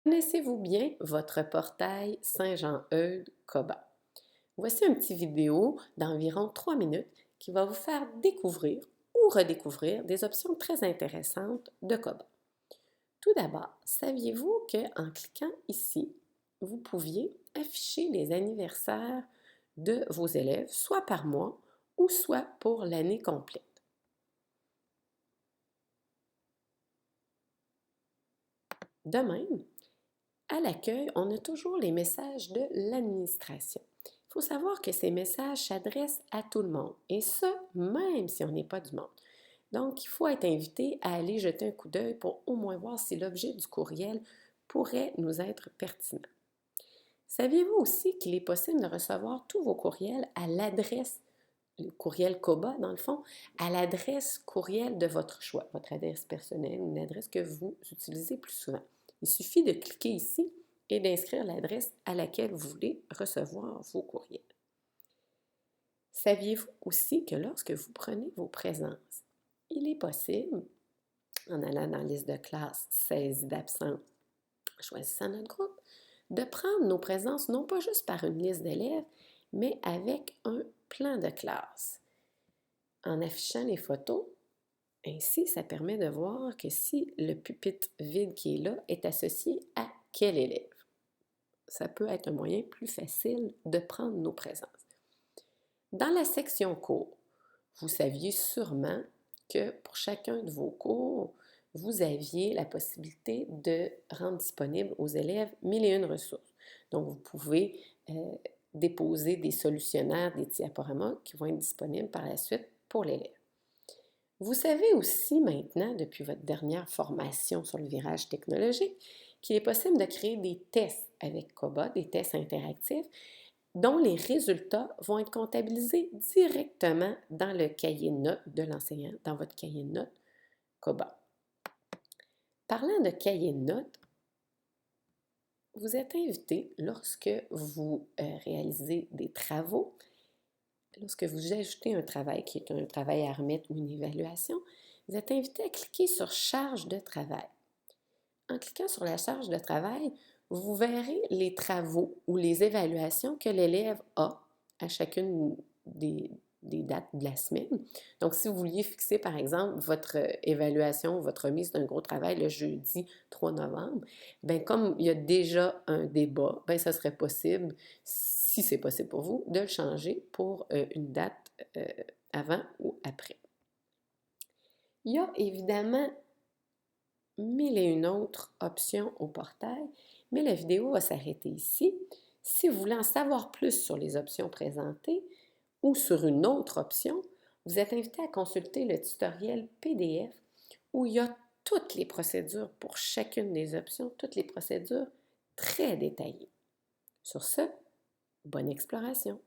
Connaissez-vous bien votre portail Saint-Jean-Eudes-Coba? Voici une petite vidéo d'environ 3 minutes qui va vous faire découvrir ou redécouvrir des options très intéressantes de Coba. Tout d'abord, saviez-vous qu'en cliquant ici, vous pouviez afficher les anniversaires de vos élèves, soit par mois ou soit pour l'année complète? De même, à l'accueil, on a toujours les messages de l'administration. Il faut savoir que ces messages s'adressent à tout le monde, et ce, même si on n'est pas du monde. Donc, il faut être invité à aller jeter un coup d'œil pour au moins voir si l'objet du courriel pourrait nous être pertinent. Saviez-vous aussi qu'il est possible de recevoir tous vos courriels à l'adresse, le courriel COBA dans le fond, à l'adresse courriel de votre choix, votre adresse personnelle ou une adresse que vous utilisez plus souvent. Il suffit de cliquer ici et d'inscrire l'adresse à laquelle vous voulez recevoir vos courriels. Saviez-vous aussi que lorsque vous prenez vos présences, il est possible, en allant dans la liste de classe, saisie d'absence, choisissant notre groupe, de prendre nos présences non pas juste par une liste d'élèves, mais avec un plan de classe. En affichant les photos, ainsi, ça permet de voir que si le pupitre vide qui est là est associé à quel élève. Ça peut être un moyen plus facile de prendre nos présences. Dans la section cours, vous saviez sûrement que pour chacun de vos cours, vous aviez la possibilité de rendre disponible aux élèves 1001 ressources. Donc, vous pouvez déposer des solutionnaires, des diaporamas qui vont être disponibles par la suite pour l'élève. Vous savez aussi maintenant, depuis votre dernière formation sur le virage technologique, qu'il est possible de créer des tests avec COBA, des tests interactifs, dont les résultats vont être comptabilisés directement dans le cahier de notes de l'enseignant, dans votre cahier de notes COBA. Parlant de cahier de notes, vous êtes invité, lorsque vous réalisez des travaux, lorsque vous ajoutez un travail qui est un travail à remettre ou une évaluation, vous êtes invité à cliquer sur Charge de travail. En cliquant sur la charge de travail, vous verrez les travaux ou les évaluations que l'élève a à chacune des dates de la semaine. Donc, si vous vouliez fixer, par exemple, votre évaluation, votre remise d'un gros travail le jeudi 3 novembre, bien, comme il y a déjà un débat, bien, ça serait possible, si c'est possible pour vous, de le changer pour une date avant ou après. Il y a évidemment mille et une autres options au portail, mais la vidéo va s'arrêter ici. Si vous voulez en savoir plus sur les options présentées ou sur une autre option, vous êtes invité à consulter le tutoriel PDF où il y a toutes les procédures pour chacune des options, toutes les procédures très détaillées. Sur ce, bonne exploration!